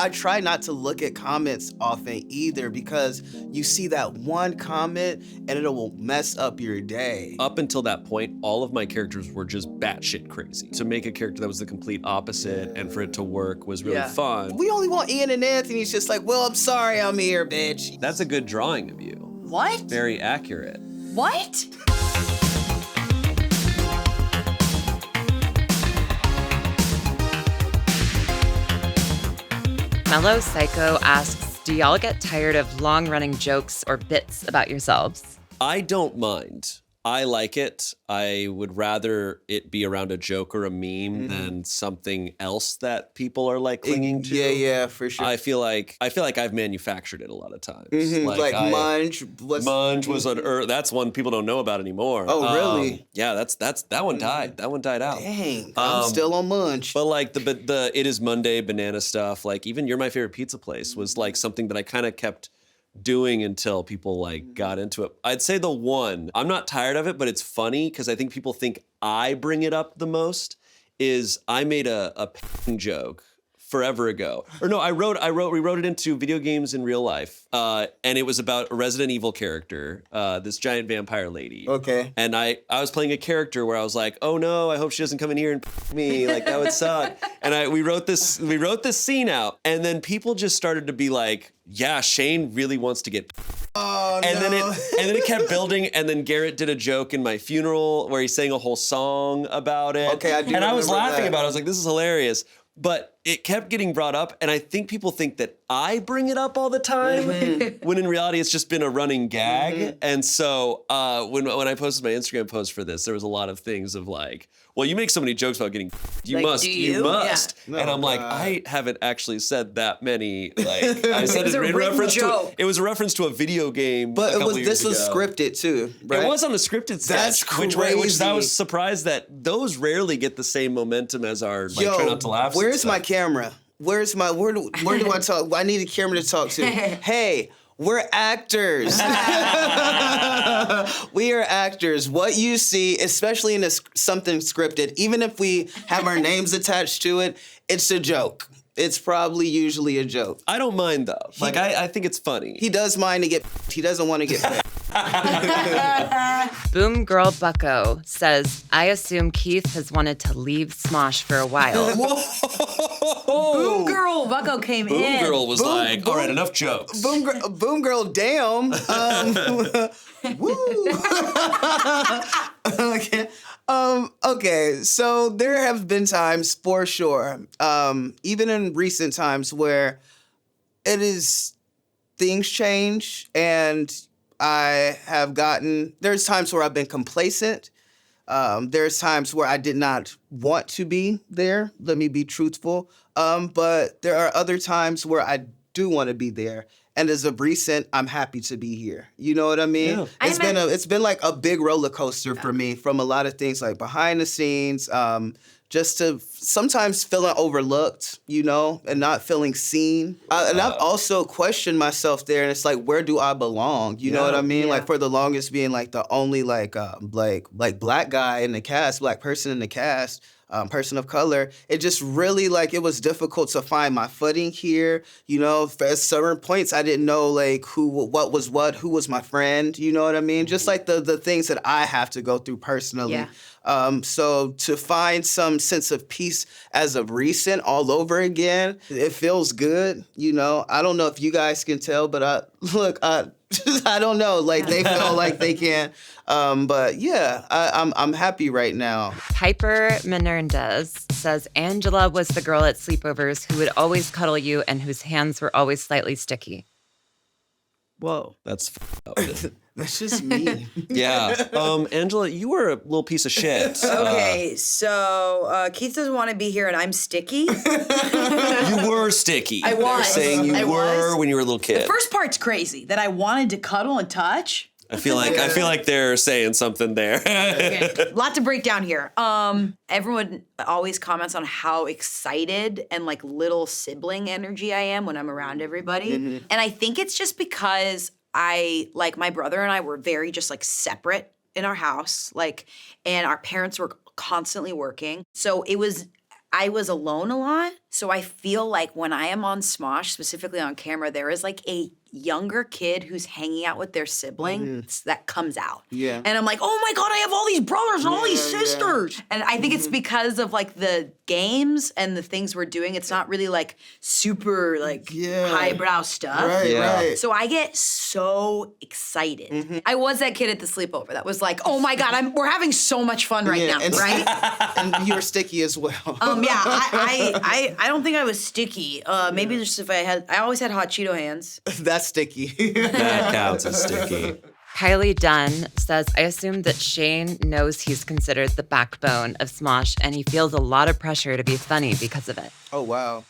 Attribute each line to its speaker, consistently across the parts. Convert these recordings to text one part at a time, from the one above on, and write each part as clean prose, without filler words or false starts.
Speaker 1: I try not to look at comments often either because you see that one comment and it will mess up your day.
Speaker 2: Up until that point, all of my characters were just batshit crazy. To make a character that was the complete opposite and for it to work was really fun.
Speaker 1: We only want Ian and Anthony's just like, well, I'm sorry I'm here, bitch.
Speaker 2: That's a good drawing of you.
Speaker 3: What?
Speaker 2: Very accurate.
Speaker 3: What?
Speaker 4: Mellow Psycho asks, do y'all get tired of long-running jokes or bits about yourselves?
Speaker 2: I don't mind. I like it. I would rather it be around a joke or a meme than something else that people are like clinging to.
Speaker 1: Yeah, for sure.
Speaker 2: I feel like I've manufactured it a lot of times.
Speaker 1: Like Munch.
Speaker 2: Munch was on that's one people don't know about anymore.
Speaker 1: Oh, really?
Speaker 2: Yeah, that one died. That one died out.
Speaker 1: Dang, I'm still on Munch.
Speaker 2: But like the It Is Monday banana stuff, like even You're My Favorite Pizza Place was like something that I kind of kept doing until people like got into it. I'd say the one, I'm not tired of it, but it's funny because I think people think I bring it up the most, is I made a joke forever ago. Or no, we wrote it into video games in real life. And it was about a Resident Evil character, this giant vampire lady.
Speaker 1: Okay.
Speaker 2: And I was playing a character where I was like, oh no, I hope she doesn't come in here and me, like that would suck. And we wrote this scene out, and then people just started to be like, yeah, Shayne really wants to get and then it kept building, and then Garrett did a joke in my funeral where he sang a whole song about it.
Speaker 1: Okay, I do.
Speaker 2: And I was laughing
Speaker 1: that.
Speaker 2: about it. I was like, this is hilarious. But it kept getting brought up, and I think people think that I bring it up all the time, when in reality it's just been a running gag. And so when I posted my Instagram post for this, there was a lot of things of like, well, you make so many jokes about getting you
Speaker 3: Like,
Speaker 2: must.
Speaker 1: Yeah.
Speaker 2: And I'm like, I haven't actually said that many. Like I said it in reference to it was a reference to a video game.
Speaker 1: But this was
Speaker 2: ago.
Speaker 1: scripted too, right?
Speaker 2: It was on the scripted sketch.
Speaker 1: That's crazy.
Speaker 2: Which I was surprised that those rarely get the same momentum as our like Try Not to Laugh.
Speaker 1: Where's my camera? Where do I talk? I need a camera to talk to. Hey, we're actors. We are actors. What you see, especially in something scripted, even if we have our names attached to it, it's a joke. It's probably usually a joke.
Speaker 2: I don't mind though. Like I think it's funny.
Speaker 1: He does mind to get. He doesn't want to get.
Speaker 4: Boom Girl Bucko says, I assume Keith has wanted to leave Smosh for a while.
Speaker 3: Boom Girl Bucko came in.
Speaker 2: Boom Girl was like, all right, enough jokes.
Speaker 1: Boom Girl, damn. Woo. Okay, so there have been times for sure, even in recent times, where things change, and there's times where I've been complacent. There's times where I did not want to be there. Let me be truthful. But there are other times where I do want to be there. And as of recent, I'm happy to be here. You know what I mean? Yeah. It's been like a big roller coaster for me, from a lot of things like behind the scenes, just to sometimes feeling overlooked, you know, and not feeling seen. And I've also questioned myself there, and it's like, where do I belong? You know what I mean? Yeah. Like for the longest being like the only like black guy in the cast, black person in the cast. Person of color, it just really like it was difficult to find my footing here. You know, at certain points I didn't know like who was my friend. You know what I mean? Just like the things that I have to go through personally. Yeah. So to find some sense of peace as of recent all over again, it feels good. You know, I don't know if you guys can tell, but I don't know. Like they feel like they can. But yeah, I'm happy right now.
Speaker 4: Piper Menendez says Angela was the girl at sleepovers who would always cuddle you and whose hands were always slightly sticky.
Speaker 1: Whoa.
Speaker 2: That's
Speaker 1: That's just me.
Speaker 2: Yeah. Angela, you were a little piece of shit.
Speaker 3: Okay, so Keith doesn't want to be here and I'm sticky.
Speaker 2: You were sticky.
Speaker 3: I was.
Speaker 2: They're saying you were when you were a little kid.
Speaker 3: The first part's crazy, that I wanted to cuddle and touch.
Speaker 2: I feel like they're saying something there.
Speaker 3: Okay. Lot to break down here. Everyone always comments on how excited and like little sibling energy I am when I'm around everybody. Mm-hmm. And I think it's just because like my brother and I were very just like separate in our house, and our parents were constantly working. So I was alone a lot. So I feel like when I am on Smosh, specifically on camera, there is like a younger kid who's hanging out with their siblings that comes out.
Speaker 1: Yeah.
Speaker 3: And I'm like, oh my God, I have all these brothers and all these sisters. And I think it's because of like the games and the things we're doing. It's not really like super like highbrow stuff.
Speaker 1: Right, right.
Speaker 3: So I get so excited. I was that kid at the sleepover that was like, oh my God, we're having so much fun right now, right?
Speaker 1: And you were sticky as well.
Speaker 3: I don't think I was sticky. Maybe just if I always had hot Cheeto hands.
Speaker 1: That's sticky.
Speaker 2: That counts as sticky.
Speaker 4: Kylie Dunn says, I assume that Shayne knows he's considered the backbone of Smosh and he feels a lot of pressure to be funny because of it.
Speaker 1: Oh, wow.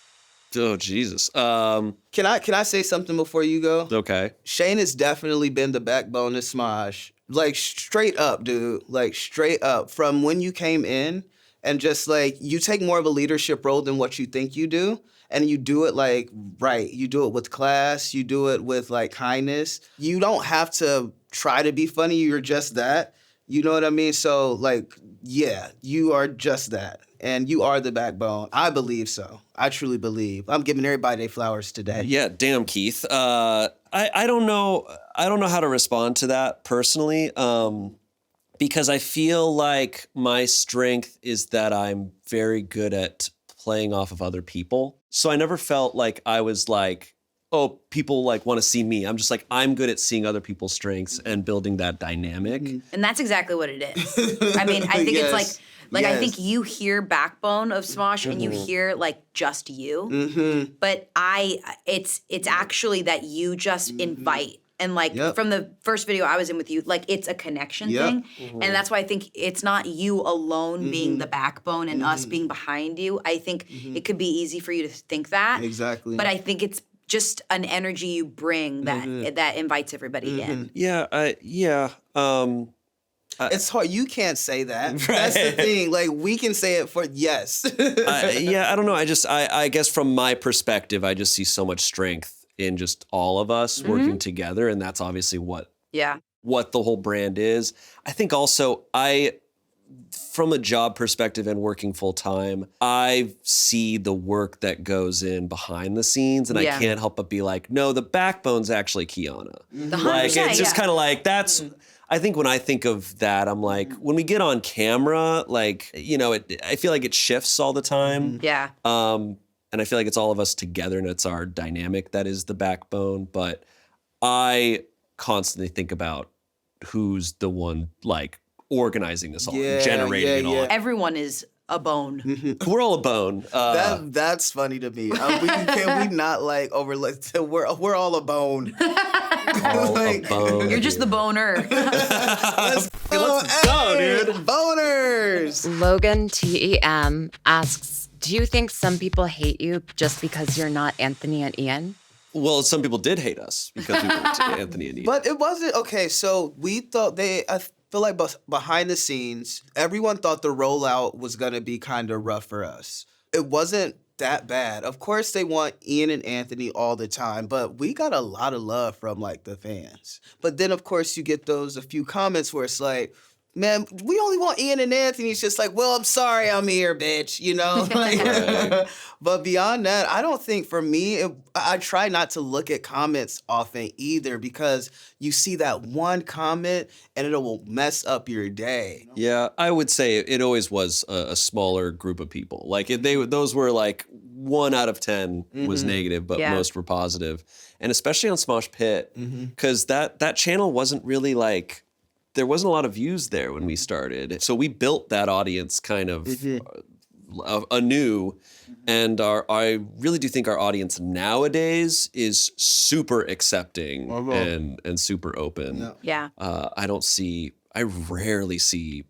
Speaker 2: Oh, Jesus.
Speaker 1: Can I say something before you go?
Speaker 2: Okay.
Speaker 1: Shayne has definitely been the backbone of Smosh. Like, straight up, dude. Like, straight up. From when you came in and just, like, you take more of a leadership role than what you think you do. And you do it like, right, you do it with class, you do it with like kindness. You don't have to try to be funny, you're just that. You know what I mean? So like, yeah, you are just that. And you are the backbone. I believe so. I truly believe. I'm giving everybody their flowers today.
Speaker 2: Yeah, damn, Keith. I don't know how to respond to that personally. Because I feel like my strength is that I'm very good at playing off of other people. So I never felt like I was like, oh, people like want to see me. I'm just like, I'm good at seeing other people's strengths and building that dynamic.
Speaker 3: And that's exactly what it is. I mean, I think it's like I think you hear backbone of Smosh and you hear like just you. But it's actually that you just invite. And like from the first video I was in with you, like it's a connection thing. And that's why I think it's not you alone being the backbone and us being behind you. I think it could be easy for you to think that.
Speaker 1: Exactly.
Speaker 3: But I think it's just an energy you bring that invites everybody in.
Speaker 1: It's hard. You can't say that. Right. That's the thing. Like, we can say it for yes.
Speaker 2: I don't know. I guess from my perspective, I just see so much strength in just all of us working together. And that's obviously what the whole brand is. I think also from a job perspective and working full time, I see the work that goes in behind the scenes and I can't help but be like, no, the backbone's actually Kiana. Like, it's just kind of like, that's, I think when I think of that, I'm like, when we get on camera, like, you know, I feel like it shifts all the time.
Speaker 3: Yeah.
Speaker 2: And I feel like it's all of us together and it's our dynamic that is the backbone. But I constantly think about who's the one like organizing this all, generating it all.
Speaker 3: Everyone is a bone.
Speaker 2: We're all a bone.
Speaker 1: That's funny to me. Can we not like overlook? We're all a bone.
Speaker 2: All a bone.
Speaker 3: You're just the boner.
Speaker 1: Let's go, dude. Boners.
Speaker 4: Logan TEM asks, do you think some people hate you just because you're not Anthony and Ian?
Speaker 2: Well, some people did hate us because we went to Anthony and Ian.
Speaker 1: But it wasn't, okay, so we thought I feel like behind the scenes, everyone thought the rollout was going to be kind of rough for us. It wasn't that bad. Of course, they want Ian and Anthony all the time, but we got a lot of love from like the fans. But then, of course, you get a few comments where it's like, man, we only want Ian and Anthony. It's just like, well, I'm sorry I'm here, bitch, you know? Like, but beyond that, I don't think for me, I try not to look at comments often either because you see that one comment and it will mess up your day.
Speaker 2: Yeah, I would say it always was a smaller group of people. Like those were like 1 out of 10 was negative, but most were positive. And especially on Smosh Pit, because that channel wasn't really like, there wasn't a lot of views there when we started. So we built that audience kind of anew. And I really do think our audience nowadays is super accepting and super open.
Speaker 3: Yeah.
Speaker 2: I rarely see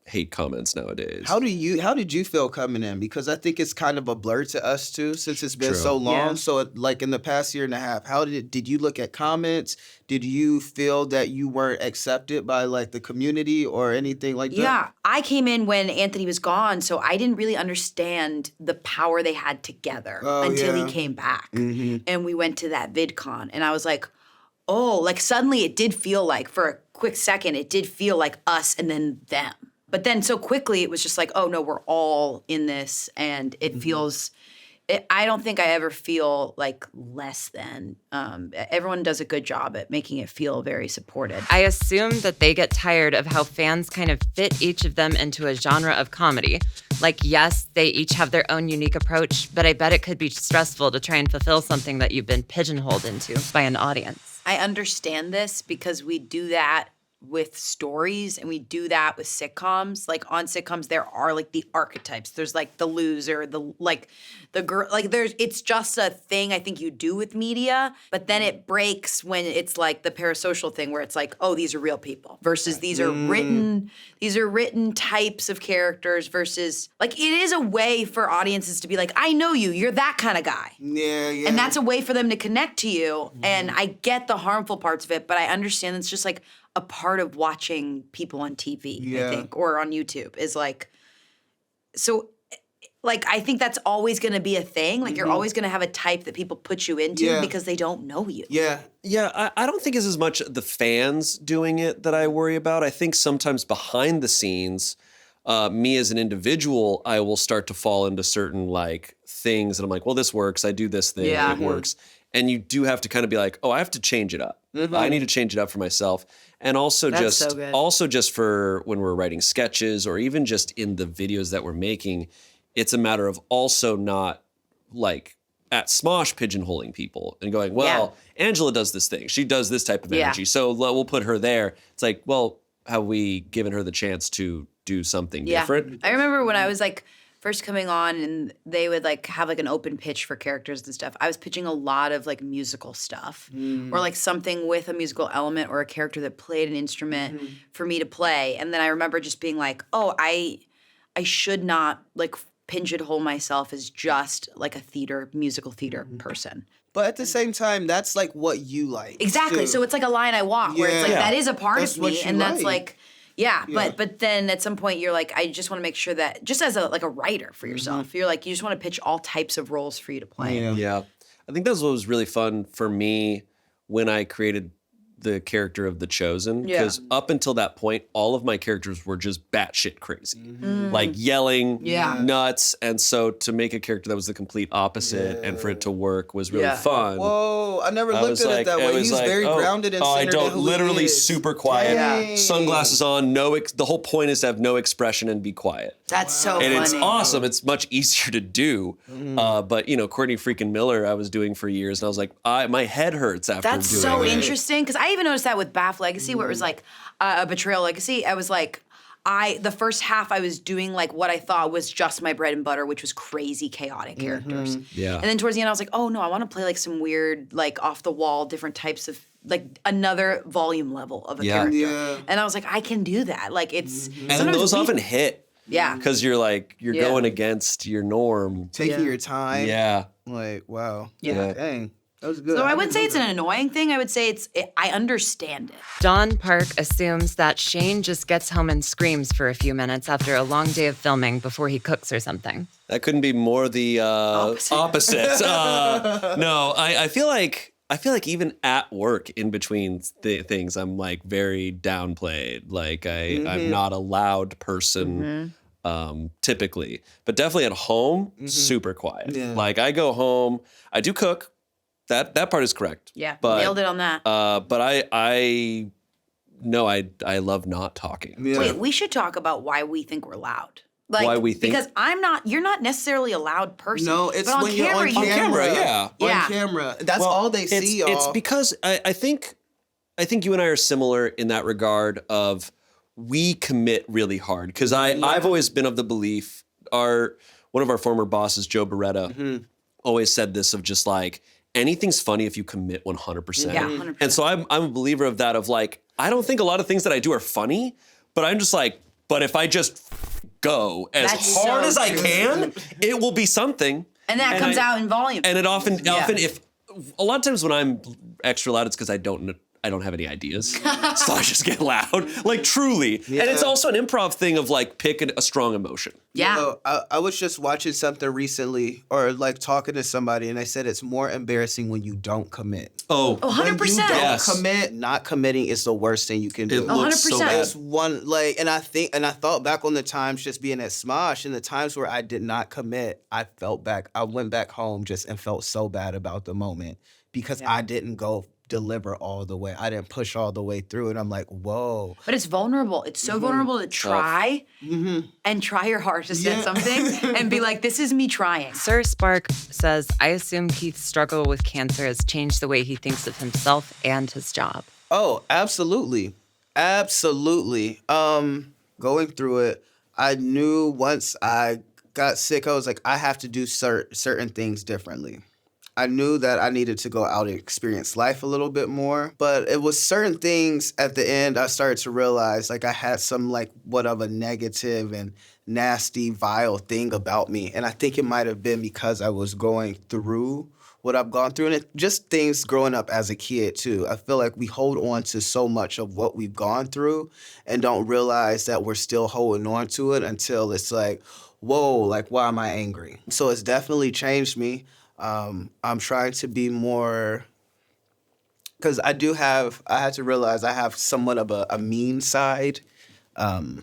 Speaker 2: hate comments nowadays.
Speaker 1: How did you feel coming in? Because I think it's kind of a blur to us too, since it's been so long. Yeah. So like in the past year and a half, how did you look at comments? Did you feel that you weren't accepted by like the community or anything like that?
Speaker 3: Yeah, I came in when Anthony was gone, so I didn't really understand the power they had together until he came back. And we went to that VidCon and I was like, oh, like suddenly it did feel like for a quick second, it did feel like us and then them. But then so quickly it was just like, oh no, we're all in this and it feels I don't think I ever feel like less than. Everyone does a good job at making it feel very supported.
Speaker 4: I assume that they get tired of how fans kind of fit each of them into a genre of comedy. Like, yes, they each have their own unique approach, but I bet it could be stressful to try and fulfill something that you've been pigeonholed into by an audience.
Speaker 3: I understand this because we do that with stories and we do that with sitcoms. Like on sitcoms, there are like the archetypes. There's like the loser, the girl, like it's just a thing I think you do with media, but then it breaks when it's like the parasocial thing where it's like, oh, these are real people versus these are written types of characters versus like it is a way for audiences to be like, I know you, you're that kind of guy.
Speaker 1: Yeah.
Speaker 3: And that's a way for them to connect to you. And I get the harmful parts of it, but I understand it's just like a part of watching people on TV, I think, or on YouTube is like, so like, I think that's always going to be a thing. Like, you're always going to have a type that people put you into because they don't know you.
Speaker 1: Yeah.
Speaker 2: Yeah, I don't think it's as much the fans doing it that I worry about. I think sometimes behind the scenes, me as an individual, I will start to fall into certain like things and I'm like, well, this works. I do this thing. It works. And you do have to kind of be like, oh, I have to change it up. I need to change it up for myself. And also just for when we're writing sketches or even just in the videos that we're making, it's a matter of also not like at Smosh pigeonholing people and going, well, Angela does this thing. She does this type of energy. So we'll put her there. It's like, well, have we given her the chance to do something different?
Speaker 3: I remember when I was like first coming on and they would like have like an open pitch for characters and stuff. I was pitching a lot of like musical stuff or like something with a musical element or a character that played an instrument for me to play. And then I remember just being like, oh, I should not like pigeonhole myself as just like a musical theater person.
Speaker 1: But at the same time, that's like what you like.
Speaker 3: Exactly.
Speaker 1: too.
Speaker 3: So it's like a line I walk where it's like that is a part
Speaker 1: That's
Speaker 3: of
Speaker 1: what
Speaker 3: me.
Speaker 1: you
Speaker 3: And that's
Speaker 1: like.
Speaker 3: like, but then at some point you're like, I just want to make sure that just as a writer for yourself, you're like, you just want to pitch all types of roles for you to play.
Speaker 2: Yeah. I think that's what was really fun for me when I created the character of The Chosen. Because up until that point, all of my characters were just batshit crazy. Like yelling, nuts. And so to make a character that was the complete opposite and for it to work was really fun.
Speaker 1: Whoa, I never looked at it that way. He's very grounded and centered in who
Speaker 2: literally
Speaker 1: he is.
Speaker 2: super quiet.
Speaker 1: Dang.
Speaker 2: Sunglasses on, the whole point is to have no expression and be quiet.
Speaker 3: That's so funny.
Speaker 2: And it's awesome. It's much easier to do. But, Courtney freaking Miller I was doing for years. And I was like, my head hurts after
Speaker 3: That's
Speaker 2: doing
Speaker 3: so
Speaker 2: it.
Speaker 3: interesting because I even noticed that with Bath Legacy where it was like a Betrayal Legacy. I was like, the first half I was doing like what I thought was just my bread and butter, which was crazy chaotic characters.
Speaker 2: Yeah.
Speaker 3: And then towards the end I was like, oh no, I want to play like some weird, like off the wall, different types of like another volume level of a character.
Speaker 1: Yeah.
Speaker 3: And I was like, I can do that. Like it's
Speaker 2: And those often hit.
Speaker 3: Yeah.
Speaker 2: Because you're like, you're going against your norm.
Speaker 1: Taking your time.
Speaker 2: Yeah.
Speaker 1: Like, wow.
Speaker 3: Yeah.
Speaker 1: Dang. That was good.
Speaker 3: So I wouldn't say it's an annoying thing. I would say I understand it.
Speaker 4: Dawn Park assumes that Shayne just gets home and screams for a few minutes after a long day of filming before he cooks or something.
Speaker 2: That couldn't be more the opposite. No, I feel like even at work in between things, I'm like very downplayed. Like I'm not a loud person typically, but definitely at home, super quiet. Yeah. Like I go home, I do cook. That part is correct.
Speaker 3: Yeah,
Speaker 2: but,
Speaker 3: nailed it on that.
Speaker 2: But I love not talking.
Speaker 1: Yeah.
Speaker 3: Wait, we should talk about why we think we're loud. Like,
Speaker 2: why we think?
Speaker 3: Because you're not necessarily a loud person.
Speaker 1: No, it's
Speaker 3: but
Speaker 1: when you're on camera.
Speaker 2: Yeah.
Speaker 1: On camera. That's all they see, y'all.
Speaker 2: It's because I think you and I are similar in that regard of we commit really hard. Because I've always been of the belief, one of our former bosses, Joe Beretta, always said this of just like, anything's funny if you commit 100%.
Speaker 3: Yeah, 100%.
Speaker 2: And so I'm a believer of that of like, I don't think a lot of things that I do are funny, but I'm just like, but if I just go as hard as I can, it will be something.
Speaker 3: And that comes out in volume.
Speaker 2: And it often if a lot of times when I'm extra loud, it's because I don't I don't have any ideas. So I just get loud, like truly. And it's also an improv thing of like pick a strong emotion.
Speaker 3: Yeah.
Speaker 1: You know, I was just watching something recently or like talking to somebody and they said it's more embarrassing when you don't commit.
Speaker 2: Oh,
Speaker 3: 100%.
Speaker 1: When you don't
Speaker 2: Yes.
Speaker 1: commit, not committing is the worst thing you can do.
Speaker 2: It looks so
Speaker 3: 100%.
Speaker 2: bad.
Speaker 1: It's one like, and I thought back on the times just being at Smosh and the times where I did not commit. I went back home just and felt so bad about the moment because I didn't go deliver all the way. I didn't push all the way through, and I'm like, whoa.
Speaker 3: But it's vulnerable. It's so vulnerable to try and try your hardest at something and be like, this is me trying.
Speaker 4: Sir Spark says, I assume Keith's struggle with cancer has changed the way he thinks of himself and his job.
Speaker 1: Oh, absolutely. Absolutely. Going through it, I knew once I got sick, I was like, I have to do certain things differently. I knew that I needed to go out and experience life a little bit more, but it was certain things at the end I started to realize like I had some like what of a negative and nasty, vile thing about me. And I think it might have been because I was going through what I've gone through and it, just things growing up as a kid too. I feel like we hold on to so much of what we've gone through and don't realize that we're still holding on to it until it's like, whoa, like why am I angry? So it's definitely changed me. I'm trying to be more, because I had to realize I have somewhat of a mean side. Sorry.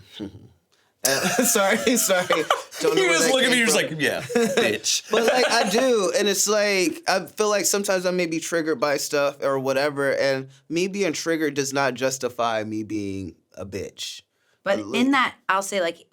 Speaker 1: Don't know
Speaker 2: You
Speaker 1: where
Speaker 2: just
Speaker 1: that
Speaker 2: look at
Speaker 1: came
Speaker 2: me, you're just
Speaker 1: from.
Speaker 2: like, yeah, bitch.
Speaker 1: But like I do, and it's like I feel like sometimes I may be triggered by stuff or whatever, and me being triggered does not justify me being a bitch.
Speaker 3: But in that, I'll say like,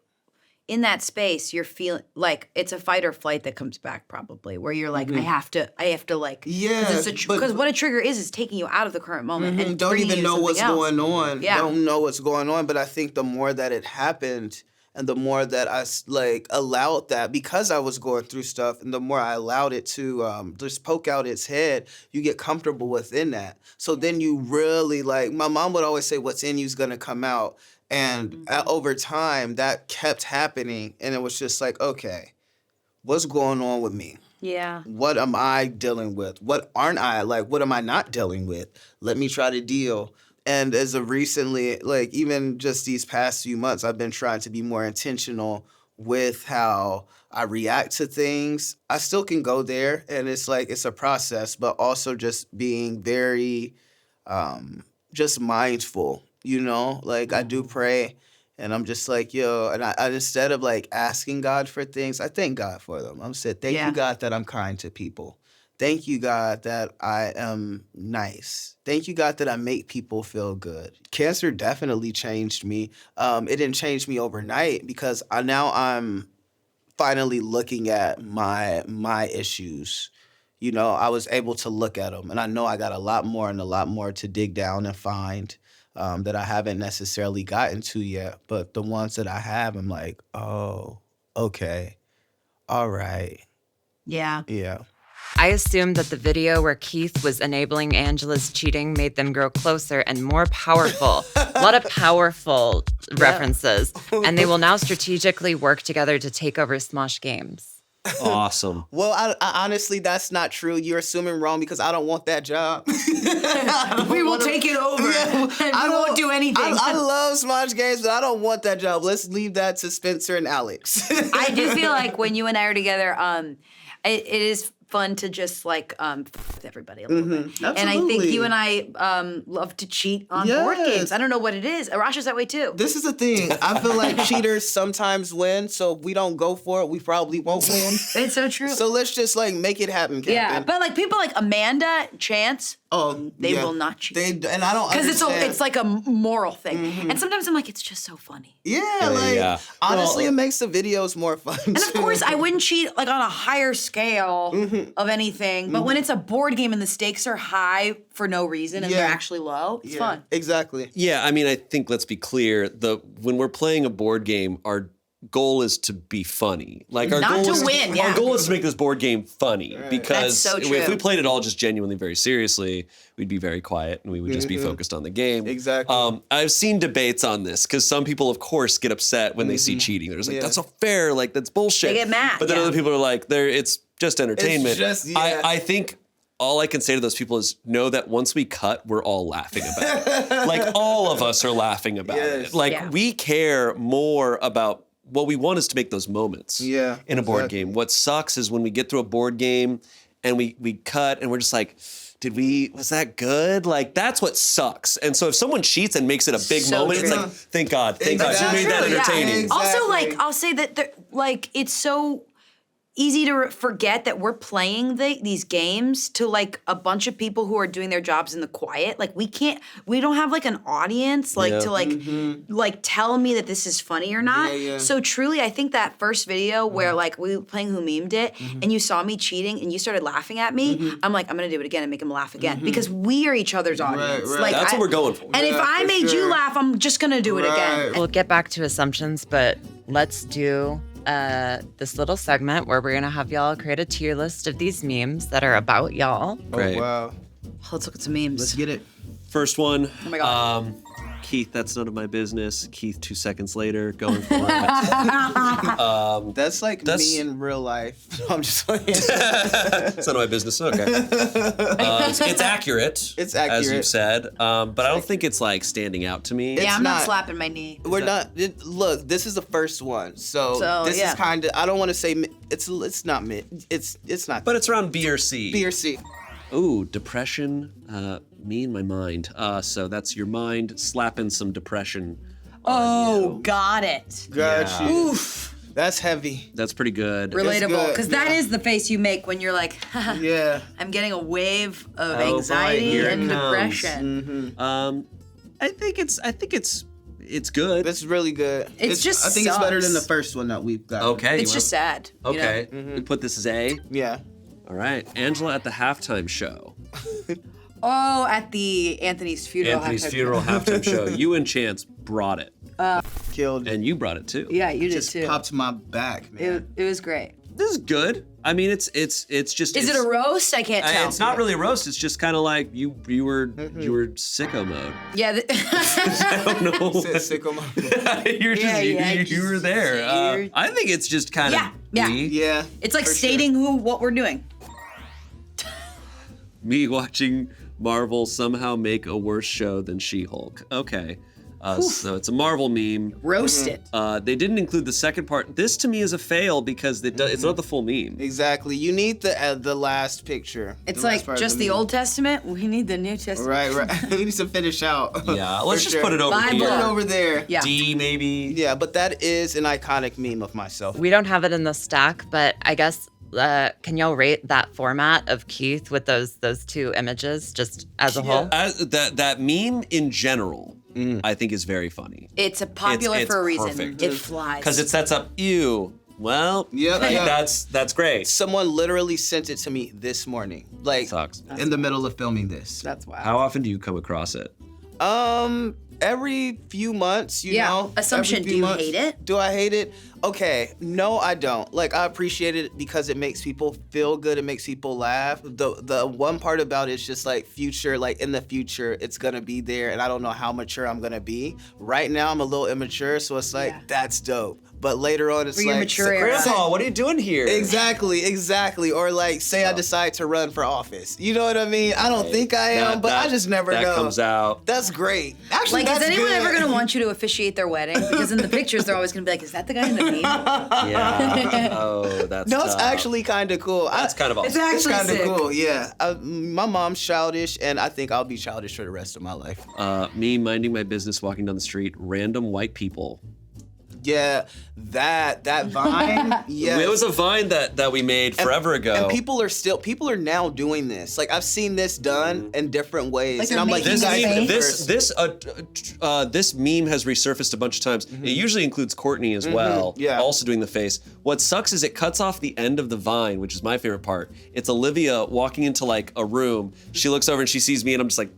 Speaker 3: in that space, you're feeling like it's a fight or flight that comes back probably, where you're like, I have to like, because what a trigger is taking you out of the current moment and
Speaker 1: don't
Speaker 3: bringing
Speaker 1: even
Speaker 3: you to
Speaker 1: know what's
Speaker 3: something else.
Speaker 1: going on.
Speaker 3: Yeah.
Speaker 1: Don't know what's going on. But I think the more that it happened and the more that I like allowed that, because I was going through stuff, and the more I allowed it to just poke out its head, you get comfortable within that. So then you really like, my mom would always say, what's in you is going to come out. And over time, that kept happening. And it was just like, okay, what's going on with me?
Speaker 3: Yeah.
Speaker 1: What am I dealing with? What aren't I? Like, what am I not dealing with? Let me try to deal. And as of recently, like even just these past few months, I've been trying to be more intentional with how I react to things. I still can go there, and it's like, it's a process, but also just being very just mindful. You know, like I do pray and I'm just like, yo, and I instead of like asking God for things, I thank God for them. I'm saying, thank you, God, that I'm kind to people. Thank you, God, that I am nice. Thank you, God, that I make people feel good. Cancer definitely changed me. It didn't change me overnight because now I'm finally looking at my issues. You know, I was able to look at them, and I know I got a lot more to dig down and find. That I haven't necessarily gotten to yet, but the ones that I have, I'm like, oh, okay, all right.
Speaker 3: Yeah.
Speaker 1: Yeah.
Speaker 4: I assume that the video where Keith was enabling Angela's cheating made them grow closer and more powerful. A lot of powerful references. And they will now strategically work together to take over Smosh games.
Speaker 2: Awesome.
Speaker 1: Well, I honestly, that's not true. You're assuming wrong because I don't want that job.
Speaker 3: We will take it over. I won't do anything.
Speaker 1: I love Smosh games, but I don't want that job. Let's leave that to Spencer and Alex.
Speaker 3: I do feel like when you and I are together, it is fun to just like with everybody a little bit.
Speaker 1: Absolutely.
Speaker 3: And I think you and I love to cheat on board games. I don't know what it is. Arasha's that way too.
Speaker 1: This is the thing. I feel like cheaters sometimes win, so if we don't go for it, we probably won't win.
Speaker 3: It's so true.
Speaker 1: So let's just like make it happen, Captain.
Speaker 3: Yeah, but like people like Amanda, Chance, they will not cheat.
Speaker 1: And I don't
Speaker 3: because
Speaker 1: understand.
Speaker 3: it's like a moral thing. And sometimes I'm like, it's just so funny.
Speaker 1: Yeah, honestly, it makes the videos more fun.
Speaker 3: And of course, I wouldn't cheat like on a higher scale of anything. But when it's a board game and the stakes are high for no reason and they're actually low, it's fun.
Speaker 1: Exactly.
Speaker 2: Yeah, I mean, I think let's be clear. When we're playing a board game, our goal is to be funny. Like our
Speaker 3: Not
Speaker 2: goal
Speaker 3: to
Speaker 2: is
Speaker 3: win,
Speaker 2: Our goal is to make this board game funny because
Speaker 3: That's so true.
Speaker 2: if we played it all just genuinely very seriously, we'd be very quiet and we would just be focused on the game.
Speaker 1: Exactly.
Speaker 2: I've seen debates on this because some people, of course, get upset when they see cheating. They're just like, that's not fair. Like that's bullshit.
Speaker 3: They get mad.
Speaker 2: But then other people are like, it's just entertainment.
Speaker 1: It's just,
Speaker 2: I think all I can say to those people is know that once we cut, we're all laughing about it. Like all of us are laughing about it. Like we care more about what we want is to make those moments in a board game. What sucks is when we get through a board game and we cut and we're just like, was that good? Like that's what sucks. And so if someone cheats and makes it a big moment, it's like, thank God you made that entertaining.
Speaker 3: Also, like I'll say that like it's so easy to forget that we're playing these games to like a bunch of people who are doing their jobs in the quiet. Like we don't have like an audience like to like like tell me that this is funny or not. So truly, I think that first video where like we were playing Who Memed It and you saw me cheating and you started laughing at me, I'm like, I'm gonna do it again and make him laugh again because we are each other's audience.
Speaker 1: Right.
Speaker 3: Like
Speaker 2: That's what we're going for.
Speaker 3: And if I made you laugh, I'm just gonna do it again.
Speaker 4: We'll get back to assumptions, but let's do this little segment where we're gonna have y'all create a tier list of these memes that are about y'all.
Speaker 2: Right.
Speaker 1: Oh, wow.
Speaker 3: Let's look at some memes.
Speaker 1: Let's get it.
Speaker 2: First one.
Speaker 3: Oh my God.
Speaker 2: Keith, that's none of my business. Keith, 2 seconds later, going for it.
Speaker 1: That's like me in real life. I'm just like,
Speaker 2: It's none of my business. Okay. It's accurate.
Speaker 1: It's accurate.
Speaker 2: As you've said. But I don't think it's like standing out to me.
Speaker 3: Yeah, I'm not
Speaker 1: not-
Speaker 3: slapping my knee.
Speaker 1: we're not. Look, this is the first one, so this is kind of. I don't want to say it's not mid. It's not.
Speaker 2: But it's around B or C.
Speaker 1: B or C.
Speaker 2: Ooh, depression. Me and my mind. So that's your mind slapping some depression.
Speaker 3: Oh, got it.
Speaker 1: Got you.
Speaker 3: Oof.
Speaker 1: That's heavy.
Speaker 2: That's pretty good.
Speaker 3: Relatable,
Speaker 1: good,
Speaker 3: because that is the face you make when you're like,
Speaker 1: Yeah.
Speaker 3: I'm getting a wave of
Speaker 2: boy,
Speaker 3: anxiety
Speaker 2: here it
Speaker 3: and
Speaker 2: comes.
Speaker 3: depression.
Speaker 2: I think it's good.
Speaker 1: That's really good.
Speaker 3: It's just
Speaker 1: I think it's better than the
Speaker 3: sucks.
Speaker 1: first one that we've got.
Speaker 2: Okay.
Speaker 3: It's just sad. you know?
Speaker 2: Okay. We put this as A.
Speaker 1: Yeah.
Speaker 2: All right. Angela at the halftime show.
Speaker 3: Oh, at the Anthony's funeral.
Speaker 2: Anthony's
Speaker 3: halftime
Speaker 2: funeral
Speaker 3: show.
Speaker 2: halftime show. You and Chance brought it.
Speaker 1: Killed.
Speaker 2: And you brought it too.
Speaker 3: Yeah, you did
Speaker 1: Just
Speaker 3: too.
Speaker 1: popped my back, man.
Speaker 3: It was great.
Speaker 2: This is good. I mean, it's just.
Speaker 3: Is it a roast? I can't tell.
Speaker 2: It's not really a roast. It's just kind of like you were sicko mode.
Speaker 3: Yeah.
Speaker 2: I don't know.
Speaker 1: Sicko mode.
Speaker 2: You were there. I think it's just kind of
Speaker 3: Yeah.
Speaker 2: me.
Speaker 1: Yeah.
Speaker 3: It's like
Speaker 1: for
Speaker 3: stating what we're doing.
Speaker 2: Me watching Marvel somehow make a worse show than She-Hulk. Okay. So it's a Marvel meme.
Speaker 3: Roast it.
Speaker 2: They didn't include the second part. This to me is a fail because it's not the full meme.
Speaker 1: Exactly. You need the last picture.
Speaker 3: It's
Speaker 1: the last
Speaker 3: like
Speaker 1: part of
Speaker 3: just the
Speaker 1: meme.
Speaker 3: Old Testament. We need the New Testament.
Speaker 1: Right. We need to finish out.
Speaker 2: Yeah, let's
Speaker 1: For
Speaker 2: just put it over
Speaker 3: Bible.
Speaker 2: here.
Speaker 1: Put it over there.
Speaker 3: Yeah.
Speaker 2: D maybe.
Speaker 1: Yeah, but that is an iconic meme of myself.
Speaker 4: We don't have it in the stack, but I guess can y'all rate that format of Keith with those two images just as a whole?
Speaker 2: That meme in general, I think is very funny.
Speaker 3: It's a popular
Speaker 2: It's
Speaker 3: for a reason.
Speaker 2: perfect.
Speaker 3: It flies.
Speaker 2: Because it sets up you. Well,
Speaker 1: Yep,
Speaker 2: like,
Speaker 1: yeah.
Speaker 2: that's great.
Speaker 1: Someone literally sent it to me this morning, like
Speaker 2: Sucks.
Speaker 1: in the middle of filming this.
Speaker 3: That's wild.
Speaker 2: How often do you come across it?
Speaker 1: Every few months, you
Speaker 3: Yeah.
Speaker 1: know.
Speaker 3: Assumption,
Speaker 1: every
Speaker 3: do
Speaker 1: few
Speaker 3: you
Speaker 1: months.
Speaker 3: hate it?
Speaker 1: Do I hate it? Okay, no, I don't. Like, I appreciate it because it makes people feel good. It makes people laugh. The one part about it is just like future, like in the future, it's gonna be there, and I don't know how mature I'm gonna be. Right now, I'm a little immature, so it's like that's dope. But later on, it's
Speaker 3: For your
Speaker 1: like
Speaker 3: mature era.
Speaker 2: Grandpa, what are you doing here?
Speaker 1: Exactly. Or like, say I decide to run for office. You know what I mean? I don't think I am, but I just never know.
Speaker 2: That comes out.
Speaker 1: That's great. Actually,
Speaker 3: Like, is
Speaker 1: that's
Speaker 3: anyone
Speaker 1: good.
Speaker 3: ever gonna want you to officiate their wedding? Because in the pictures, they're always gonna be like, "Is that the guy in the meme?"
Speaker 2: Yeah. Oh, that's
Speaker 1: No, it's
Speaker 2: tough.
Speaker 1: actually kind of cool.
Speaker 2: That's kind of awesome.
Speaker 3: It's actually
Speaker 1: It's kind
Speaker 3: sick.
Speaker 1: of cool, yeah. My mom's childish, and I think I'll be childish for the rest of my life.
Speaker 2: Me minding my business, walking down the street, random white people.
Speaker 1: Yeah, that Vine. Yeah,
Speaker 2: It was a Vine that we made forever ago.
Speaker 1: And people are now doing this. Like, I've seen this done in different ways,
Speaker 3: Like
Speaker 1: and
Speaker 3: they're
Speaker 1: I'm like,
Speaker 3: making
Speaker 1: you
Speaker 2: This
Speaker 1: guys
Speaker 3: meme-
Speaker 1: did
Speaker 2: meme,
Speaker 1: first.
Speaker 2: this meme has resurfaced a bunch of times. It usually includes Courtney as well,
Speaker 1: yeah.
Speaker 2: also doing the face. What sucks is it cuts off the end of the Vine, which is my favorite part. It's Olivia walking into like a room. She looks over and she sees me, and I'm just like,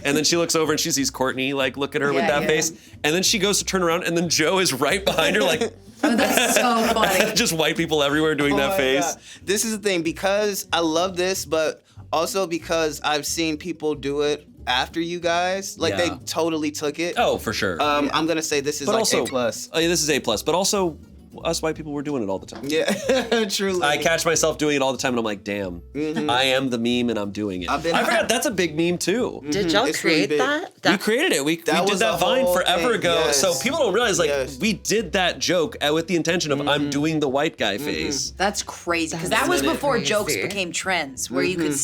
Speaker 2: and then she looks over and she sees Courtney like look at her with
Speaker 3: Yeah,
Speaker 2: that
Speaker 3: yeah.
Speaker 2: face, and then she goes to turn around, and then Joe is right behind her, like
Speaker 3: Oh, that's so funny.
Speaker 2: just white people everywhere doing
Speaker 1: Oh
Speaker 2: that
Speaker 1: my
Speaker 2: face.
Speaker 1: God. This is the thing, because I love this, but also because I've seen people do it after you guys. Like,
Speaker 2: Yeah.
Speaker 1: they totally took it.
Speaker 2: Oh, for sure.
Speaker 1: I'm gonna say this is
Speaker 2: but
Speaker 1: like
Speaker 2: also,
Speaker 1: A+.
Speaker 2: oh, yeah, this is A+. But also, us white people were doing it all the time.
Speaker 1: Yeah, truly.
Speaker 2: I catch myself doing it all the time, and I'm like, damn, I am the meme, and I'm doing it. I forgot that's a big meme too.
Speaker 4: Did y'all
Speaker 1: It's really
Speaker 4: create
Speaker 1: big.
Speaker 4: that?
Speaker 2: We created it. We did
Speaker 1: was
Speaker 2: that
Speaker 1: a
Speaker 2: Vine
Speaker 1: whole
Speaker 2: forever
Speaker 1: thing,
Speaker 2: ago.
Speaker 1: yes.
Speaker 2: So people don't realize, like,
Speaker 1: Yes.
Speaker 2: we did that joke with the intention of I'm doing the white guy face.
Speaker 3: That's crazy because
Speaker 4: That's
Speaker 3: that was
Speaker 2: really
Speaker 3: before
Speaker 4: crazy.
Speaker 3: jokes became trends, where you could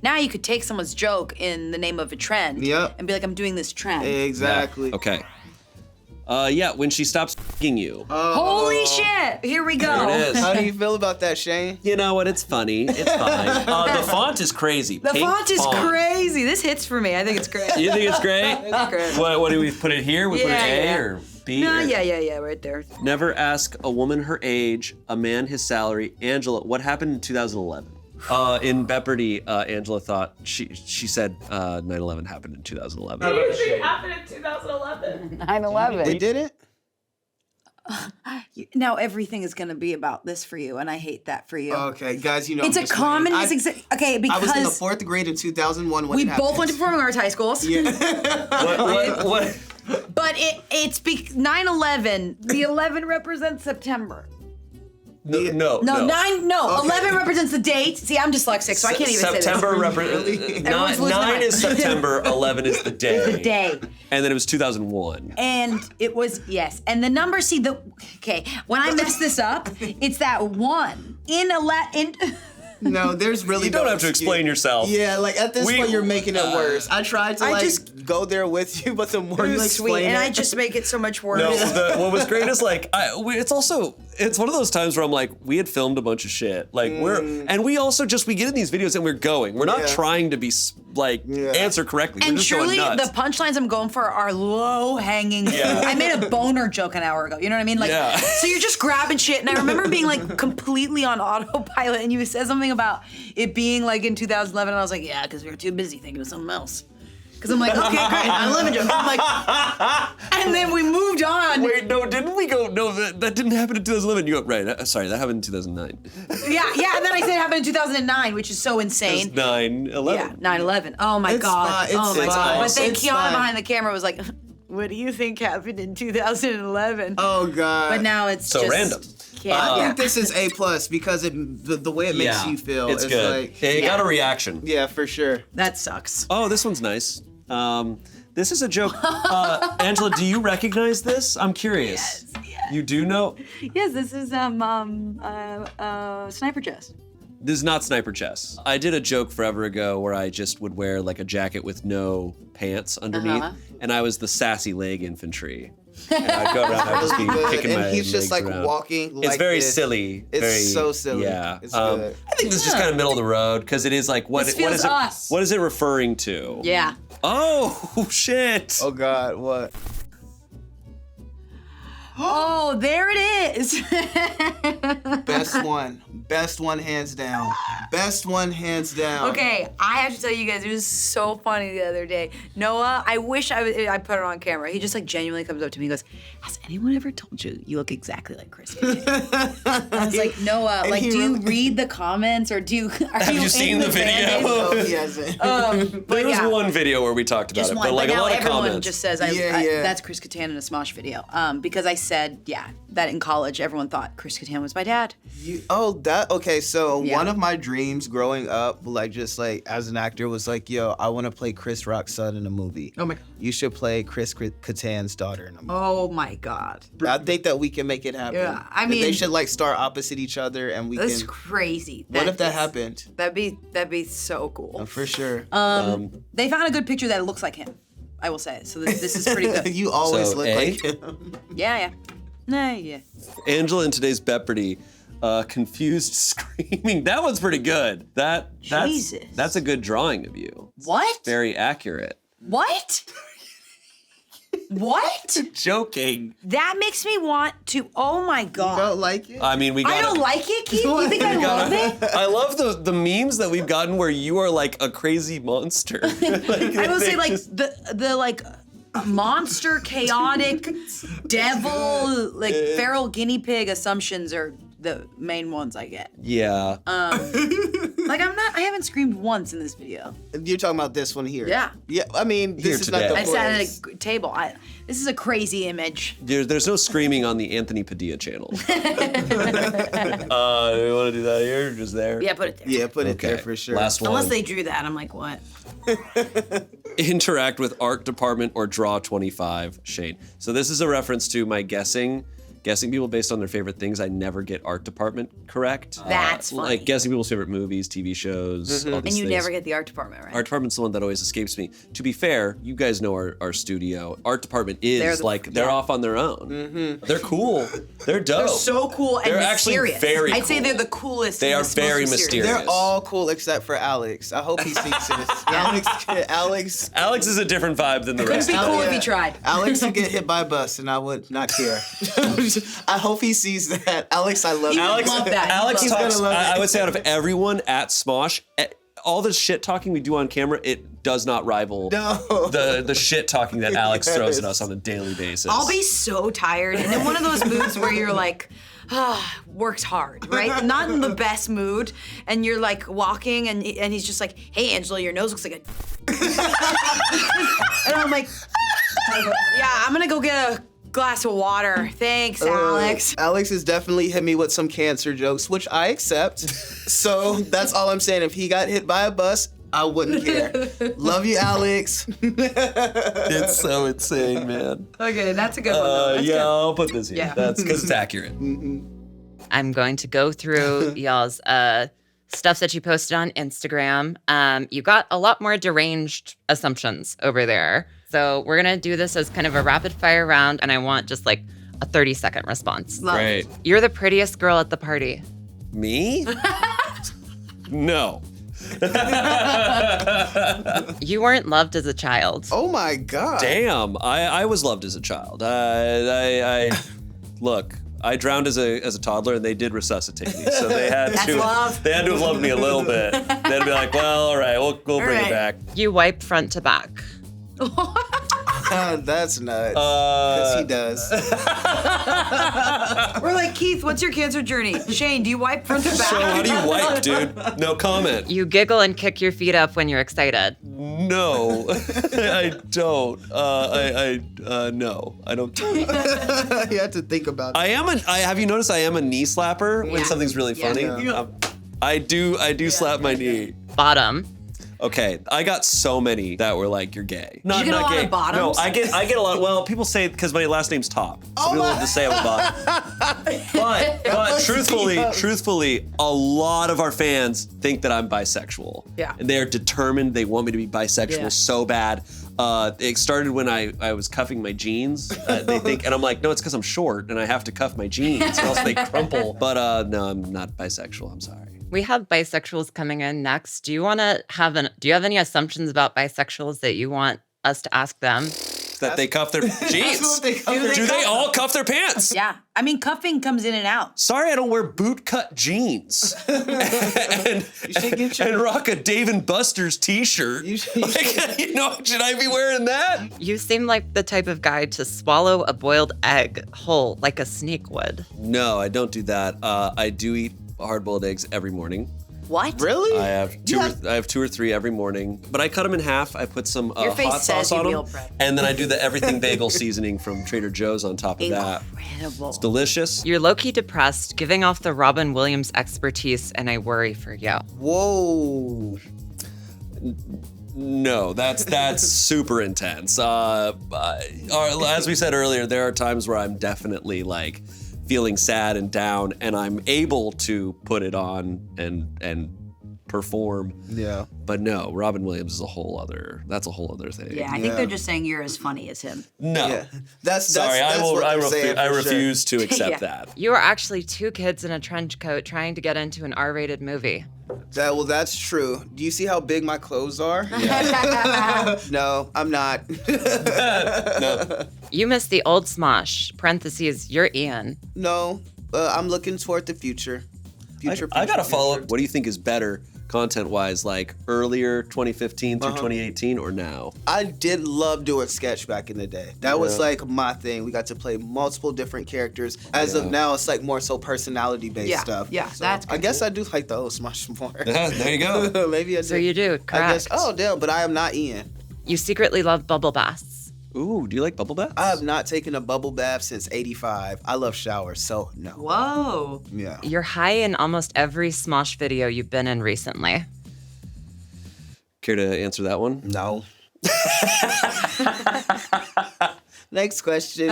Speaker 3: now you could take someone's joke in the name of a trend,
Speaker 1: Yep.
Speaker 3: and be like, I'm doing this trend.
Speaker 1: Exactly.
Speaker 2: Okay. Yeah, when she stops f***ing you.
Speaker 3: Holy shit! Here we go.
Speaker 2: There it is.
Speaker 1: How do you feel about that, Shayne?
Speaker 2: You know what? It's funny. It's fine. The font is crazy.
Speaker 3: The
Speaker 2: Pink
Speaker 3: font is crazy. This hits for me. I think it's great.
Speaker 2: You think it's great?
Speaker 3: It's great.
Speaker 2: What do we put it here? We put
Speaker 3: Yeah,
Speaker 2: an A
Speaker 3: yeah.
Speaker 2: or B?
Speaker 3: No,
Speaker 2: or-
Speaker 3: yeah, right there.
Speaker 2: Never ask a woman her age, a man his salary. Angela, what happened in 2011? In Beppardy, Angela thought she said 9/11 happened in 2011.
Speaker 5: What do you think happened in 2011?
Speaker 3: 9/11.
Speaker 1: They did it?
Speaker 3: Now everything is going to be about this for you, and I hate that for you.
Speaker 1: Okay, guys, you know.
Speaker 3: It's
Speaker 1: I'm
Speaker 3: a
Speaker 1: just
Speaker 3: common
Speaker 1: waiting.
Speaker 3: okay,
Speaker 1: I
Speaker 3: because
Speaker 1: was in the 4th grade in 2001 when
Speaker 3: we
Speaker 1: it happened.
Speaker 3: both went to performing arts high schools.
Speaker 2: What?
Speaker 3: But it's 9/11. The 11 represents September.
Speaker 2: No.
Speaker 3: Okay. 11
Speaker 1: Okay.
Speaker 3: represents the date. See, I'm dyslexic, so I can't even
Speaker 2: September
Speaker 3: say
Speaker 2: represents.
Speaker 3: Everyone's losing their
Speaker 2: 9
Speaker 3: mind.
Speaker 2: is September, 11 is the day.
Speaker 3: this. The day.
Speaker 2: And then it was 2001.
Speaker 3: And it was, yes. And the number, see, when I mess this up, it's that 1. In
Speaker 1: No, there's really
Speaker 2: You don't
Speaker 1: no
Speaker 2: have to
Speaker 1: excuse.
Speaker 2: explain yourself.
Speaker 1: Yeah, like at this point you're making it worse. I tried to
Speaker 3: I
Speaker 1: like
Speaker 3: just-
Speaker 1: go there with you, but the more you explain
Speaker 3: sweet,
Speaker 1: it,
Speaker 3: and I just make it so much worse.
Speaker 2: No, what was great is like it's one of those times where I'm like, we had filmed a bunch of shit, like we also we get in these videos and we're going. We're not
Speaker 1: Yeah.
Speaker 2: trying to be answer correctly.
Speaker 3: And
Speaker 2: we're just
Speaker 3: truly,
Speaker 2: going nuts.
Speaker 3: the punchlines I'm going for are low-hanging fruit.
Speaker 2: Yeah.
Speaker 3: I made a boner joke an hour ago. You know what I mean? Like,
Speaker 2: Yeah.
Speaker 3: so you're just grabbing shit, and I remember being like completely on autopilot, and you said something about it being like in 2011, and I was like, yeah, because we were too busy thinking of something else. Because I'm like, okay, great, 9/11 joke. I'm like, and then we moved on.
Speaker 2: Wait, no, didn't we go? No, that didn't happen in 2011. You go right. Sorry, that happened in 2009.
Speaker 3: Yeah, and then I said it happened in 2009, which is so insane.
Speaker 2: 9/11.
Speaker 3: Yeah, 9/11. Oh my
Speaker 1: It's
Speaker 3: God.
Speaker 1: fine,
Speaker 3: Oh my
Speaker 1: it's
Speaker 3: God.
Speaker 1: fine,
Speaker 3: But then
Speaker 1: it's
Speaker 3: Kiana
Speaker 1: fine.
Speaker 3: behind the camera was like, what do you think happened in 2011?
Speaker 1: oh god.
Speaker 3: But now it's
Speaker 2: So
Speaker 3: just
Speaker 2: random.
Speaker 1: I think this is A+ because the way it makes you feel
Speaker 2: It's
Speaker 1: is
Speaker 2: good.
Speaker 1: like
Speaker 2: it got a reaction.
Speaker 1: yeah, for sure.
Speaker 3: That sucks.
Speaker 2: Oh, this one's nice. This is a joke. Angela, do you recognize this? I'm curious.
Speaker 3: Yes.
Speaker 2: You do know?
Speaker 3: Yes, this is sniper chest.
Speaker 2: This is not sniper chest. I did a joke forever ago where I just would wear like a jacket with no pants underneath, and I was the sassy leg infantry. And I'd go around, I'd just be kicking
Speaker 1: and
Speaker 2: my
Speaker 1: he's just
Speaker 2: legs
Speaker 1: like
Speaker 2: around.
Speaker 1: walking.
Speaker 2: It's
Speaker 1: like
Speaker 2: very
Speaker 1: this.
Speaker 2: silly.
Speaker 1: It's
Speaker 2: very,
Speaker 1: so silly.
Speaker 2: Yeah.
Speaker 1: It's good.
Speaker 2: I think this is just kind of middle of the road because it is like what
Speaker 3: This
Speaker 2: what
Speaker 3: feels
Speaker 2: is it?
Speaker 3: us.
Speaker 2: What is it referring to?
Speaker 3: Yeah.
Speaker 2: Oh shit.
Speaker 1: Oh god, what?
Speaker 3: Oh, there it is.
Speaker 1: Best one hands down. Best one hands down.
Speaker 3: Okay, I have to tell you guys, it was so funny the other day. Noah, I wish I put it on camera. He just like genuinely comes up to me and goes, has anyone ever told you you look exactly like Chris? I was like, Noah,
Speaker 1: And
Speaker 3: like,
Speaker 1: he
Speaker 3: do you
Speaker 1: really-
Speaker 3: read the comments or
Speaker 2: Have you seen the video?
Speaker 1: No, he hasn't.
Speaker 3: But
Speaker 2: There was
Speaker 3: yeah.
Speaker 2: one video where we talked about
Speaker 3: Just
Speaker 2: it,
Speaker 3: one,
Speaker 2: but like a
Speaker 3: now
Speaker 2: lot of
Speaker 3: everyone
Speaker 2: comments.
Speaker 3: just says,
Speaker 1: Yeah.
Speaker 3: that's Chris Kattan in a Smosh video. Because I said, that in college, everyone thought Chris Kattan was my dad.
Speaker 1: Okay, so
Speaker 3: Yeah.
Speaker 1: one of my dreams growing up, like just like as an actor, was like, yo, I want to play Chris Rock's son in a movie.
Speaker 3: Oh my God.
Speaker 1: You should play Chris Kattan's daughter in a movie.
Speaker 3: Oh my God.
Speaker 1: I think that we can make it happen.
Speaker 3: Yeah, I
Speaker 1: That they
Speaker 3: mean-
Speaker 1: should like star opposite each other, and we
Speaker 3: That's
Speaker 1: can.
Speaker 3: crazy.
Speaker 1: What if that
Speaker 3: is-
Speaker 1: happened?
Speaker 3: That'd be so cool.
Speaker 1: For sure.
Speaker 3: They found a good picture that looks like him. I will say. So this is pretty good.
Speaker 1: You always
Speaker 2: So,
Speaker 1: look
Speaker 2: A?
Speaker 1: like him.
Speaker 3: Yeah. Nah, yeah.
Speaker 2: Angela in today's Beppardy, confused screaming. That one's pretty good.
Speaker 3: Jesus.
Speaker 2: That's a good drawing of you.
Speaker 3: What?
Speaker 2: Very accurate.
Speaker 3: What? What?
Speaker 2: Joking.
Speaker 3: That makes me want to. Oh my God.
Speaker 1: Don't like it?
Speaker 2: I mean, we got.
Speaker 3: I don't like it, Keith. You think I love it?
Speaker 2: I love the memes that we've gotten where you are like a crazy monster.
Speaker 3: I will say, like the like monster, chaotic, devil, like feral guinea pig assumptions are the main ones I get.
Speaker 2: Yeah.
Speaker 3: Like I haven't screamed once in this video.
Speaker 1: You're talking about this one here.
Speaker 3: Yeah.
Speaker 1: Yeah, I mean, this
Speaker 2: Here
Speaker 1: is
Speaker 2: today.
Speaker 1: not the
Speaker 3: I sat
Speaker 1: place.
Speaker 3: at a table. This is a crazy image.
Speaker 2: There's no screaming on the Anthony Padilla channel. Do we want to do that here or just there?
Speaker 3: Yeah, put it there.
Speaker 1: Yeah, put it
Speaker 2: Okay.
Speaker 1: there for sure.
Speaker 2: Last one.
Speaker 3: Unless they drew that, I'm like, what?
Speaker 2: Interact with art department or draw 25, Shayne. So this is a reference to my guessing people based on their favorite things. I never get art department correct.
Speaker 3: That's funny.
Speaker 2: Like guessing people's favorite movies, TV shows, all these
Speaker 3: And you
Speaker 2: things.
Speaker 3: never get the art department right.
Speaker 2: Art department's the one that always escapes me. To be fair, you guys know our studio. Art department is they're off on their own. They're cool. They're dope.
Speaker 3: They're so cool and
Speaker 2: They're actually
Speaker 3: mysterious.
Speaker 2: very
Speaker 3: I'd say
Speaker 2: cool.
Speaker 3: they're the coolest.
Speaker 2: They
Speaker 3: and
Speaker 2: are
Speaker 3: the most
Speaker 2: very mysterious.
Speaker 1: They're all cool except for Alex. I hope he sees this. Alex
Speaker 2: Alex is a different vibe than the
Speaker 3: Couldn't
Speaker 2: rest
Speaker 3: be
Speaker 2: of
Speaker 3: cool
Speaker 2: them.
Speaker 3: if he tried.
Speaker 1: Alex would get hit by a bus and I would not care. I hope he sees that. Alex, I love you.
Speaker 3: Alex- love that.
Speaker 2: Alex
Speaker 1: He's
Speaker 2: talks.
Speaker 1: gonna love
Speaker 2: I
Speaker 1: it.
Speaker 2: would say out of everyone at Smosh, all the shit talking we do on camera, it does not rival
Speaker 1: No.
Speaker 2: the shit talking that Alex throws at us on a daily basis.
Speaker 3: I'll be so tired and in one of those moods where you're like, worked hard, right? Not in the best mood, and you're like walking, and he's just like, "Hey, Angela, your nose looks like a," and I'm like, "Yeah, I'm gonna go get a glass of water. Thanks, Alex."
Speaker 1: Alex has definitely hit me with some cancer jokes, which I accept. So that's all I'm saying. If he got hit by a bus, I wouldn't care. Love you, Alex.
Speaker 2: It's so insane, man.
Speaker 3: Okay, that's a good one. Though. That's
Speaker 2: Yeah,
Speaker 3: good.
Speaker 2: I'll put this here.
Speaker 3: Yeah.
Speaker 2: That's because it's accurate.
Speaker 4: I'm going to go through y'all's stuff that you posted on Instagram. You got a lot more deranged assumptions over there. So we're going to do this as kind of a rapid fire round, and I want just like a 30-second response.
Speaker 3: Love it.
Speaker 2: Great.
Speaker 4: You're the prettiest girl at the party.
Speaker 2: Me? No.
Speaker 4: You weren't loved as a child.
Speaker 1: Oh my God.
Speaker 2: Damn, I was loved as a child. Look, I drowned as a toddler, and they did resuscitate me. So they had
Speaker 3: That's love.
Speaker 2: They had to have loved me a little bit. They'd be like, well, all right, we'll bring
Speaker 3: right.
Speaker 2: it back.
Speaker 4: You wipe front to back.
Speaker 1: That's nuts. Because he does.
Speaker 3: We're like, Keith, what's your cancer journey? Shayne, do you wipe front to back?
Speaker 2: So how do you wipe, dude? No comment.
Speaker 4: You giggle and kick your feet up when you're excited.
Speaker 2: No, I don't. No, I don't.
Speaker 1: You had to think about it.
Speaker 2: Have you noticed I am a knee slapper when
Speaker 3: Yeah.
Speaker 2: something's really funny?
Speaker 3: Yeah.
Speaker 2: I do slap my knee.
Speaker 4: Bottom.
Speaker 2: Okay, I got so many that were like, you're gay.
Speaker 3: you get a lot
Speaker 2: gay.
Speaker 3: of bottoms?
Speaker 2: No, I get a lot. Well, people say because my last name's Topp. So people love to say I'm a bottom. But truthfully, a lot of our fans think that I'm bisexual.
Speaker 3: Yeah.
Speaker 2: And they're determined. They want me to be bisexual
Speaker 3: Yeah.
Speaker 2: so bad. It started when I was cuffing my jeans. They think, and I'm like, no, it's because I'm short and I have to cuff my jeans or else they crumple. But no, I'm not bisexual. I'm sorry.
Speaker 4: We have bisexuals coming in next. Do you have any assumptions about bisexuals that you want us to ask them?
Speaker 2: That they cuff their jeans.
Speaker 1: what they cuff their
Speaker 2: Do they all cuff their pants?
Speaker 3: Yeah. I mean, cuffing comes in and out.
Speaker 2: Sorry, I don't wear bootcut jeans and rock a Dave & Buster's t-shirt. Should I be wearing that?
Speaker 4: You seem like the type of guy to swallow a boiled egg whole like a snake would.
Speaker 2: No, I don't do that. I do eat hard-boiled eggs every morning.
Speaker 3: What?
Speaker 1: Really?
Speaker 2: I have two or three every morning, but I cut them in half. I put some
Speaker 3: Your face
Speaker 2: hot
Speaker 3: says
Speaker 2: sauce
Speaker 3: you
Speaker 2: on
Speaker 3: meal
Speaker 2: them,
Speaker 3: prep.
Speaker 2: and then I do the everything bagel seasoning from Trader Joe's on top of that.
Speaker 3: Incredible.
Speaker 2: It's delicious.
Speaker 4: You're low-key depressed, giving off the Robin Williams expertise, and I worry for you.
Speaker 1: Whoa.
Speaker 2: No, that's super intense. As we said earlier, there are times where I'm definitely like feeling sad and down, and I'm able to put it on and perform.
Speaker 1: Yeah.
Speaker 2: But no, Robin Williams is a whole other thing.
Speaker 3: Yeah, I think they're just saying you're as funny as him.
Speaker 2: No.
Speaker 1: Yeah. That's
Speaker 2: Sorry,
Speaker 1: that's what they're saying
Speaker 2: I
Speaker 1: for sure.
Speaker 2: refuse to accept
Speaker 3: Yeah.
Speaker 2: that.
Speaker 4: You are actually two kids in a trench coat trying to get into an R-rated movie.
Speaker 1: That's true. Do you see how big my clothes are? No, I'm not.
Speaker 4: You miss the old Smosh, parentheses, you're Ian.
Speaker 1: No, I'm looking toward the future.
Speaker 2: I got to follow up. What do you think is better, content-wise, like earlier 2015 through 2018 or now?
Speaker 1: I did love doing sketch back in the day. That was like my thing. We got to play multiple different characters. As of now, it's like more so personality-based stuff.
Speaker 3: Yeah,
Speaker 1: so
Speaker 3: that's
Speaker 1: I guess I do like the old Smosh more.
Speaker 2: There you go.
Speaker 1: Maybe I do.
Speaker 4: So you do, correct.
Speaker 1: I guess, oh, damn, but I am not Ian.
Speaker 4: You secretly love bubble baths.
Speaker 2: Ooh, do you like bubble baths?
Speaker 1: I have not taken a bubble bath since '85. I love showers, so no.
Speaker 3: Whoa.
Speaker 1: Yeah.
Speaker 4: You're high in almost every Smosh video you've been in recently.
Speaker 2: Care to answer that one?
Speaker 1: No. Next question.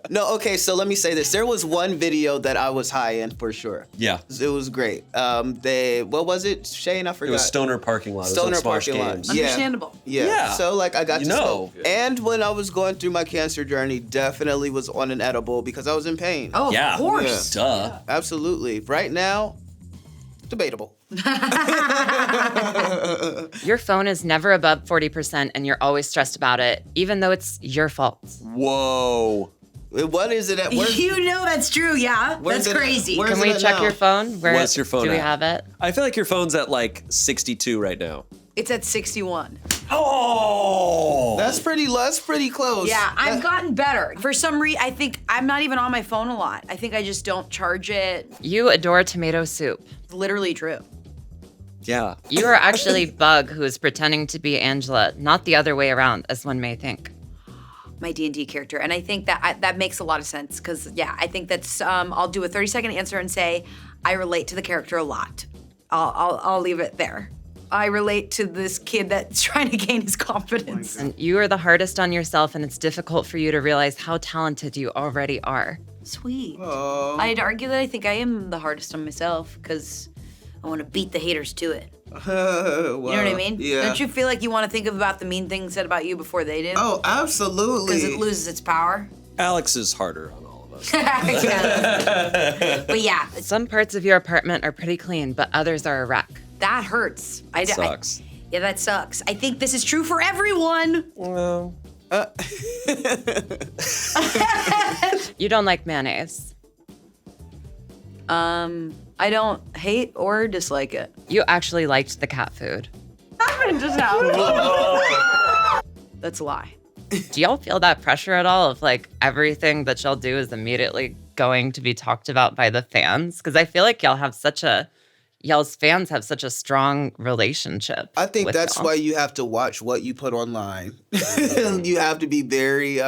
Speaker 1: No, okay, so let me say this. There was one video that I was high in for sure.
Speaker 2: Yeah.
Speaker 1: It was great. What was it, Shayne? I forgot.
Speaker 2: It was Stoner Parking Lot.
Speaker 1: Stoner
Speaker 2: it was on Smosh
Speaker 1: Parking Lot.
Speaker 2: Games.
Speaker 1: Yeah.
Speaker 3: Understandable.
Speaker 1: Yeah. So like I got to smoke.
Speaker 2: know.
Speaker 1: And when I was going through my cancer journey, definitely was on an edible because I was in pain.
Speaker 3: Oh,
Speaker 2: Yeah.
Speaker 3: of course.
Speaker 2: Duh.
Speaker 1: Absolutely. Right now, debatable.
Speaker 4: Your phone is never above 40% and you're always stressed about it, even though it's your fault.
Speaker 2: Whoa.
Speaker 1: What is it at work?
Speaker 3: You know that's true, yeah.
Speaker 1: Where's
Speaker 3: That's
Speaker 1: it at?
Speaker 3: crazy.
Speaker 1: Where's
Speaker 4: Can
Speaker 1: it
Speaker 4: we
Speaker 1: at
Speaker 4: check
Speaker 1: now?
Speaker 4: your phone?
Speaker 2: What's your phone
Speaker 4: Do we
Speaker 2: at?
Speaker 4: have it?
Speaker 2: I feel like your phone's at like 62 right now.
Speaker 3: It's at 61.
Speaker 2: Oh.
Speaker 1: That's pretty close.
Speaker 3: Yeah, I've gotten better. For some reason, I think I'm not even on my phone a lot. I think I just don't charge it.
Speaker 4: You adore tomato soup.
Speaker 3: It's literally true.
Speaker 2: Yeah.
Speaker 4: You are actually Bug, who is pretending to be Angela, not the other way around, as one may think.
Speaker 3: My D&D character, and I think that that makes a lot of sense because I think that's I'll do a 30-second answer and say I relate to the character a lot. I'll leave it there. I relate to this kid that's trying to gain his confidence.
Speaker 4: And you are the hardest on yourself, and it's difficult for you to realize how talented you already are.
Speaker 3: Sweet. I'd argue that I think I am the hardest on myself because I want to beat the haters to it.
Speaker 1: Wow.
Speaker 3: You know what I mean?
Speaker 1: Yeah.
Speaker 3: Don't you feel like you want to think about the mean things said about you before they do?
Speaker 1: Oh, absolutely.
Speaker 3: Because it loses its power.
Speaker 2: Alex is harder on all of us.
Speaker 3: But yeah,
Speaker 4: Some parts of your apartment are pretty clean, but others are a wreck.
Speaker 3: that hurts.
Speaker 2: Sucks.
Speaker 3: Yeah, that sucks. I think this is true for everyone.
Speaker 2: Well,
Speaker 4: You don't like mayonnaise.
Speaker 3: I don't hate or dislike it.
Speaker 4: You actually liked the cat food.
Speaker 3: That's a lie.
Speaker 4: Do y'all feel that pressure at all of like everything that y'all do is immediately going to be talked about by the fans? Because I feel like y'all's fans have such a strong relationship.
Speaker 1: I think
Speaker 4: with
Speaker 1: that's
Speaker 4: y'all.
Speaker 1: why you have to watch what you put online. You have to be very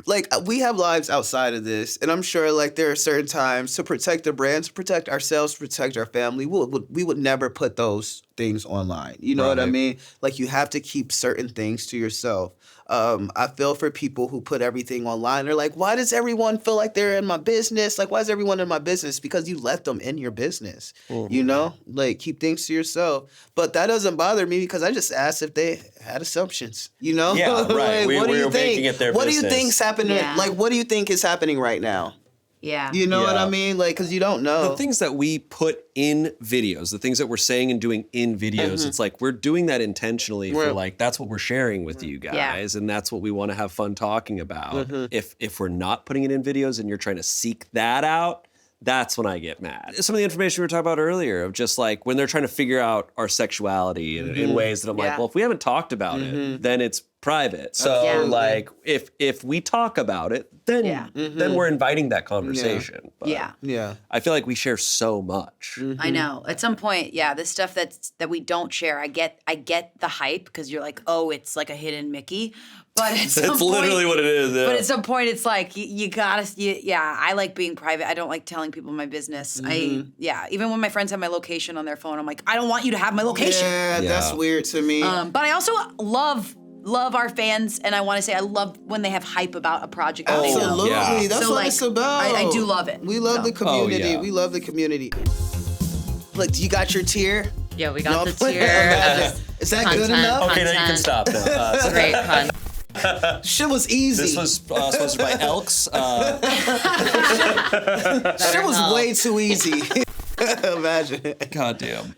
Speaker 1: like we have lives outside of this, and I'm sure like there are certain times to protect the brand, to protect ourselves, to protect our family. We would never put those things online. You know what I
Speaker 2: Right.
Speaker 1: mean? Like you have to keep certain things to yourself. I feel for people who put everything online. They're like, why does everyone feel like they're in my business? Like, why is everyone in my business? Because you let them in your business. You know, like keep things to yourself. But that doesn't bother me because I just asked if they had assumptions. You know,
Speaker 2: Yeah, right.
Speaker 1: Like, what do
Speaker 2: We're
Speaker 1: you think?
Speaker 2: making it their
Speaker 1: What do you
Speaker 2: business.
Speaker 1: think's happening?
Speaker 3: Yeah.
Speaker 1: Like, what do you think is happening right now?
Speaker 3: Yeah.
Speaker 1: You know what
Speaker 2: Yeah.
Speaker 1: I mean? Like, because you don't know.
Speaker 2: the things that we put in videos, the things that we're saying and doing in videos, it's like we're doing that intentionally for like that's what we're sharing with you guys, and that's what we want to have fun talking about. If we're not putting it in videos and you're trying to seek that out, that's when I get mad. Some of the information we were talking about earlier of just like when they're trying to figure out our sexuality in ways that I'm like,
Speaker 3: Yeah.
Speaker 2: well, if we haven't talked about it, then it's private. So
Speaker 3: Yeah.
Speaker 2: like if we talk about it, then then we're inviting that conversation. But
Speaker 1: Yeah.
Speaker 2: I feel like we share so much.
Speaker 3: I know. At some point, this stuff that we don't share, I get the hype because you're like, oh, it's like a hidden Mickey. But at some
Speaker 2: That's literally what it is. Yeah.
Speaker 3: But at some point, it's like you gotta. I like being private. I don't like telling people my business. Even when my friends have my location on their phone, I'm like, I don't want you to have my location.
Speaker 1: Yeah, that's weird to me.
Speaker 3: But I also love our fans, and I want to say I love when they have hype about a project that they know.
Speaker 1: Absolutely.
Speaker 2: Yeah.
Speaker 1: That's
Speaker 3: So,
Speaker 1: what
Speaker 3: like,
Speaker 1: it's about.
Speaker 3: I do love it.
Speaker 1: We love the community.
Speaker 2: yeah.
Speaker 1: We love the community. Look, you got your tier?
Speaker 4: Yeah, we got
Speaker 1: No,
Speaker 4: the tier of
Speaker 1: Is that good
Speaker 4: content.
Speaker 1: enough?
Speaker 2: Okay, now you can stop now.
Speaker 4: great content.
Speaker 1: Shit was easy.
Speaker 2: This was sponsored by Elks.
Speaker 1: Shit was way too easy. Imagine.
Speaker 2: God damn.